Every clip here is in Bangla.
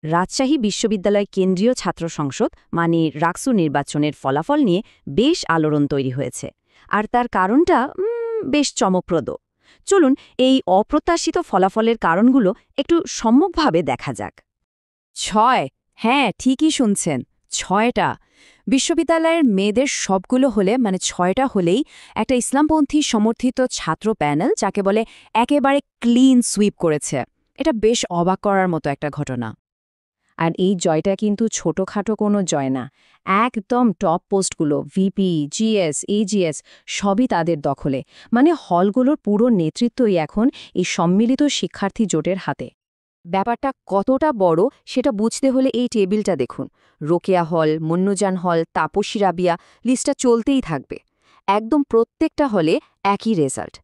রাজশাহী বিশ্ববিদ্যালয় কেন্দ্রীয় ছাত্র সংসদ মানে রাকসু নির্বাচনের ফলাফল নিয়ে বেশ আলোড়ন তৈরি হয়েছে। আর তার কারণটা বেশ চমকপ্রদ। চলুন এই অপ্রত্যাশিত ফলাফলের কারণগুলো একটু সম্যকভাবে দেখা যাক। 6, হ্যাঁ ঠিকই শুনছেন, 6টা। বিশ্ববিদ্যালয়ের মেয়েদের সবগুলো হলে মানে 6টা হলেই একটা ইসলামপন্থী সমর্থিত ছাত্র প্যানেল যাকে বলে একেবারে ক্লিন সুইপ করেছে। এটা বেশ অবাক করার মতো একটা ঘটনা। আর এই জয়টা কিন্তু ছোটখাটো কোনো জয় না। একদম টপ পোস্টগুলো ভিপি, জিএস, এজিএস সবই তাদের দখলে। মানে হলগুলোর পুরো নেতৃত্বই এখন এই সম্মিলিত শিক্ষার্থী জোটের হাতে। ব্যাপারটা কতটা বড় সেটা বুঝতে হলে এই টেবিলটা দেখুন। রোকেয়া হল, মন্নুজান হল, তাপসী রাবিয়া, লিস্টটা চলতেই থাকবে। একদম প্রত্যেকটা হলে একই রেজাল্ট।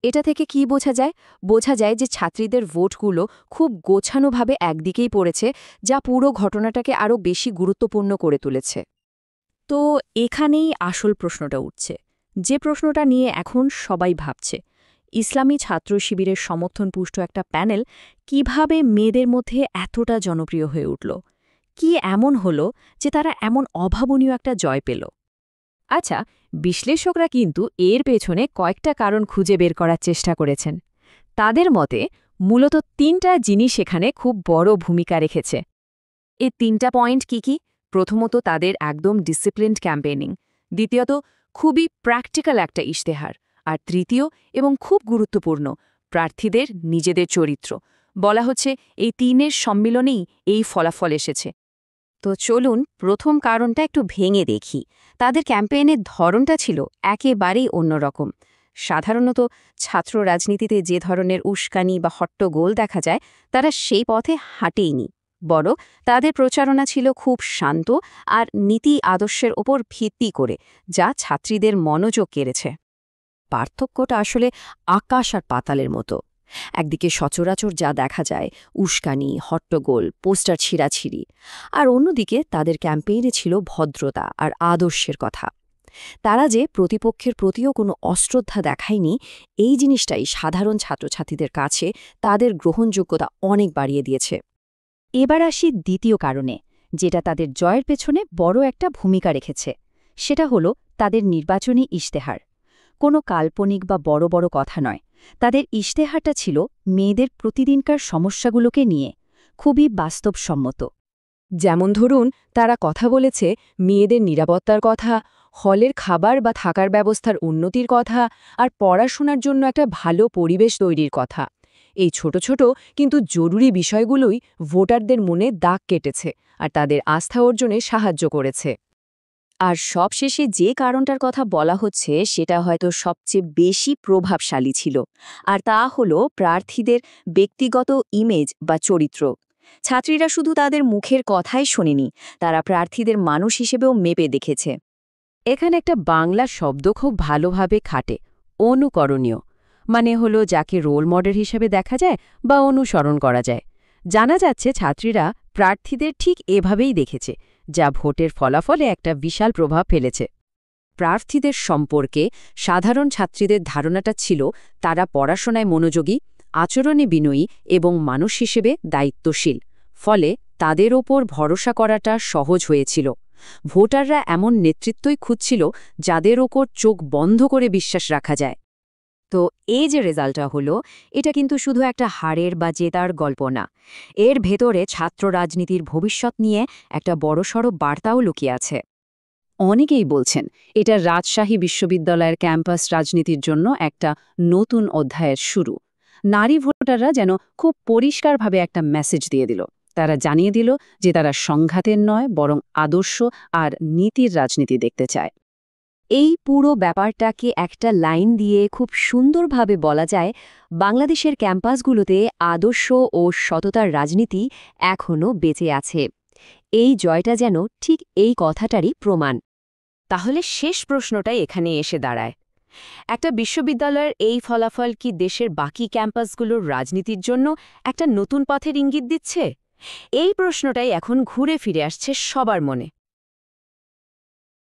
এটা থেকে কি বোঝা যায়? বোঝা যায় যে ছাত্রীদের ভোটগুলো খুব গোছানোভাবে একদিকেই পড়েছে, যা পুরো ঘটনাটাকে আরও বেশি গুরুত্বপূর্ণ করে তুলেছে। তো এখানেই আসল প্রশ্নটা উঠছে, যে প্রশ্নটা নিয়ে এখন সবাই ভাবছে। ইসলামী ছাত্র শিবিরের সমর্থনপুষ্ট একটা প্যানেল কিভাবে মেয়েদের মধ্যে এতটা জনপ্রিয় হয়ে উঠল? কি এমন হলো যে তারা এমন অভাবনীয় একটা জয় পেল? আচ্ছা, বিশ্লেষকরা কিন্তু এর পেছনে কয়েকটা কারণ খুঁজে বের করার চেষ্টা করেছেন। তাদের মতে মূলত 3টা জিনিস এখানে খুব বড় ভূমিকা রেখেছে। এই 3টা পয়েন্ট কি? প্রথমত তাদের একদম ডিসিপ্লিনড ক্যাম্পেইনিং, দ্বিতীয়ত খুবই প্র্যাকটিক্যাল একটা ইশতেহার, আর তৃতীয় এবং খুব গুরুত্বপূর্ণ প্রার্থীদের নিজেদের চরিত্র। বলা হচ্ছে এই 3-এর সম্মিলনেই এই ফলাফল এসেছে। তো চলুন প্রথম কারণটা একটু ভেঙে দেখি। তাদের ক্যাম্পেইনের ধরনটা ছিল একেবারেই অন্যরকম। সাধারণত ছাত্র রাজনীতিতে যে ধরনের উস্কানি বা হট্টগোল দেখা যায়, তারা সেই পথে হাঁটেইনি। বড় তাদের প্রচারণা ছিল খুব শান্ত আর নীতি আদর্শের ওপর ভিত্তি করে, যা ছাত্রীদের মনোযোগ কেড়েছে। পার্থক্যটা আসলে আকাশ আর পাতালের মতো। একদিকে সচরাচর যা দেখা যায়, উস্কানি, হট্টগোল, পোস্টার ছিঁড়াছিঁড়ি, আর অন্যদিকে তাদের ক্যাম্পেইনে ছিল ভদ্রতা আর আদর্শের কথা। তারা যে প্রতিপক্ষের প্রতিও কোনো অশ্রদ্ধা দেখায়নি, এই জিনিসটাই সাধারণ ছাত্রছাত্রীদের কাছে তাদের গ্রহণযোগ্যতা অনেক বাড়িয়ে দিয়েছে। এবার আসি দ্বিতীয় কারণে, যেটা তাদের জয়ের পেছনে বড় একটা ভূমিকা রেখেছে। সেটা হলো তাদের নির্বাচনী ইশতেহার। কোনো কাল্পনিক বা বড় বড় কথা নয়, তাদের ইশতেহারটা ছিল মেয়েদের প্রতিদিনকার সমস্যাগুলোকে নিয়ে, খুবই বাস্তবসম্মত। যেমন ধরুন, তারা কথা বলেছে মেয়েদের নিরাপত্তার কথা, হলের খাবার বা থাকার ব্যবস্থার উন্নতির কথা, আর পড়াশোনার জন্য একটা ভালো পরিবেশ তৈরির কথা। এই ছোট ছোট কিন্তু জরুরি বিষয়গুলোই ভোটারদের মনে দাগ কেটেছে আর তাদের আস্থা অর্জনে সাহায্য করেছে। আর সবশেষে যে কারণটার কথা বলা হচ্ছে সেটা হয়তো সবচেয়ে বেশি প্রভাবশালী ছিল, আর তা হলো প্রার্থীদের ব্যক্তিগত ইমেজ বা চরিত্র। ছাত্রীরা শুধু তাদের মুখের কথাই শোনেনি, তারা প্রার্থীদের মানুষ হিসেবেও মেপে দেখেছে। এখানে একটা বাংলা শব্দ খুব ভালোভাবে খাটে, অনুকরণীয়। মানে হলো যাকে রোল মডেল হিসেবে দেখা যায় বা অনুসরণ করা যায়। জানা যাচ্ছে ছাত্রীরা প্রার্থীদের ঠিক এভাবেই দেখেছে, যা ভোটের ফলাফলে একটা বিশাল প্রভাব ফেলেছে। প্রার্থীদের সম্পর্কে সাধারণ ছাত্রীদের ধারণাটা ছিল তারা পড়াশোনায় মনোযোগী, আচরণে বিনয়ী এবং মানুষ হিসেবে দায়িত্বশীল। ফলে তাদের ওপর ভরসা করাটা সহজ হয়েছিল। ভোটাররা এমন নেতৃত্বই খুঁজছিল যাদের ওপর চোখ বন্ধ করে বিশ্বাস রাখা যায়। তো এই যে রেজাল্টটা হলো, এটা কিন্তু শুধু একটা হারের বা জেতার গল্প না। এর ভেতরে ছাত্র রাজনীতির ভবিষ্যৎ নিয়ে একটা বড়সড় বার্তাও লুকিয়ে আছে। অনেকেই বলছেন এটা রাজশাহী বিশ্ববিদ্যালয়ের ক্যাম্পাস রাজনীতির জন্য একটা নতুন অধ্যায়ের শুরু। নারী ভোটাররা যেন খুব পরিষ্কারভাবে একটা মেসেজ দিয়ে দিল। তারা জানিয়ে দিল যে তারা সংঘাতের নয়, বরং আদর্শ আর নীতির রাজনীতি দেখতে চায়। এই পুরো ব্যাপারটাকে একটা লাইন দিয়ে খুব সুন্দরভাবে বলা যায়, বাংলাদেশের ক্যাম্পাসগুলোতে আদর্শ ও সততার রাজনীতি এখনও বেঁচে আছে। এই জয়টা যেন ঠিক এই কথাটারই প্রমাণ। তাহলে শেষ প্রশ্নটাই এখানে এসে দাঁড়ায়, একটা বিশ্ববিদ্যালয়ের এই ফলাফল কি দেশের বাকি ক্যাম্পাসগুলোর রাজনীতির জন্য একটা নতুন পথের ইঙ্গিত দিচ্ছে? এই প্রশ্নটাই এখন ঘুরে ফিরে আসছে সবার মনে।